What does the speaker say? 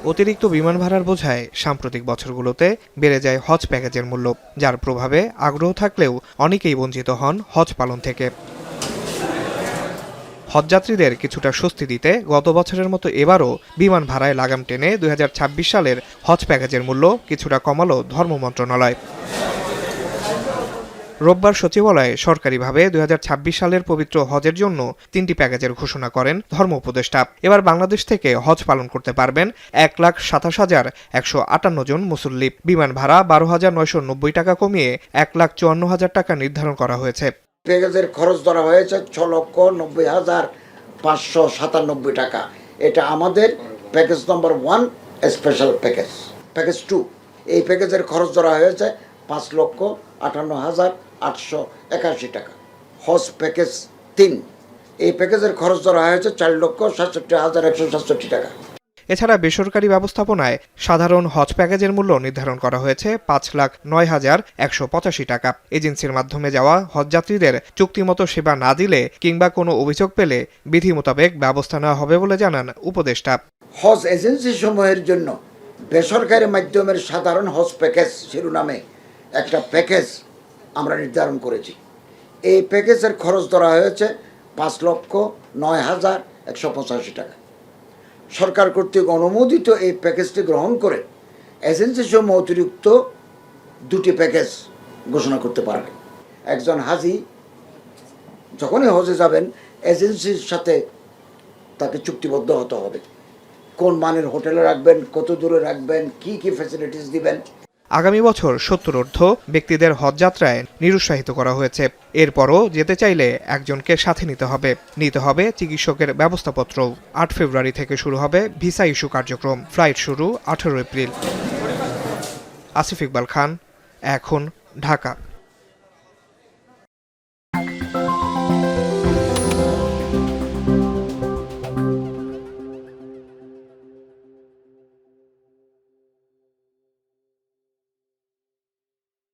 অতিরিক্ত বিমান ভাড়ার বোঝায় সাম্প্রতিক বছরগুলোতে বেড়ে যায় হজ প্যাকেজের মূল্য, যার প্রভাবে আগ্রহ থাকলেও অনেকেই বঞ্চিত হন হজ পালন থেকে। হজযাত্রীদের কিছুটা স্বস্তি দিতে গত বছরের মতো এবারও বিমান ভাড়ায় লাগাম টেনে 2026 সালের হজ প্যাকেজের মূল্য কিছুটা কমালো ধর্ম মন্ত্রণালয়। রোববার সচিবালয়ে সরকারিভাবে 2026 সালের পবিত্র হজের জন্য 3টি প্যাকেজের ঘোষণা করেন ধর্ম উপদেষ্টা। এবার বাংলাদেশ থেকে হজ পালন করতে পারবেন 1,27,158 জন মুসল্লি। বিমান ভাড়া 12,990 টাকা কমিয়ে 1,54,000 টাকা নির্ধারণ করা হয়েছে। প্যাকেজের খরচ ধরা হয়েছে 6,90,597 টাকা। এটা আমাদের প্যাকেজ নম্বর 1 স্পেশাল প্যাকেজ। প্যাকেজ 2 এই প্যাকেজের খরচ ধরা হয়েছে 5,58,881 টাকা। হজ প্যাকেজ 3 এই প্যাকেজের খরচ ধরা হয়েছে 4,67,167 টাকা। এছাড়া বেসরকারি ব্যবস্থাপনায় সাধারণ হজ প্যাকেজের মূল্য নির্ধারণ করা হয়েছে 5,09,185 টাকা। এজেন্সির মাধ্যমে যাওয়া হজযাত্রীদের চুক্তিমতো সেবা না দিলে কিংবা কোনো অভিযোগ পেলে বিধি মোতাবেক ব্যবস্থা নেওয়া হবে বলে জানান উপদেষ্টা। হজ এজেন্সি সমূহের জন্য বেসরকারি মাধ্যমের সাধারণ হজ প্যাকেজ শিরোনামে একটা প্যাকেজ আমরা নির্ধারণ করেছি। এই প্যাকেজের খরচ ধরা হয়েছে 5,09,185 টাকা। সরকার কর্তৃক অনুমোদিত এই প্যাকেজটি গ্রহণ করে এজেন্সি সমূহ অতিরিক্ত 2টি প্যাকেজ ঘোষণা করতে পারবে। একজন হাজি যখনই হজে যাবেন এজেন্সির সাথে তাকে চুক্তিবদ্ধ হতে হবে, কোন মানের হোটেলে রাখবেন, কত দূরে রাখবেন, কি কি ফ্যাসিলিটিস দিবেন। আগামী বছর 70 ব্যক্তিদের হজযাত্রায় নিরুৎসাহিত করা হয়েছে। এরপরও যেতে চাইলে একজনকে সাথে নিতে হবে চিকিৎসকের ব্যবস্থাপত্র। 8 ফেব্রুয়ারি থেকে শুরু হবে ভিসা ইস্যু কার্যক্রম। ফ্লাইট শুরু 18 এপ্রিল। আসিফ ইকবাল খান, এখন, ঢাকা।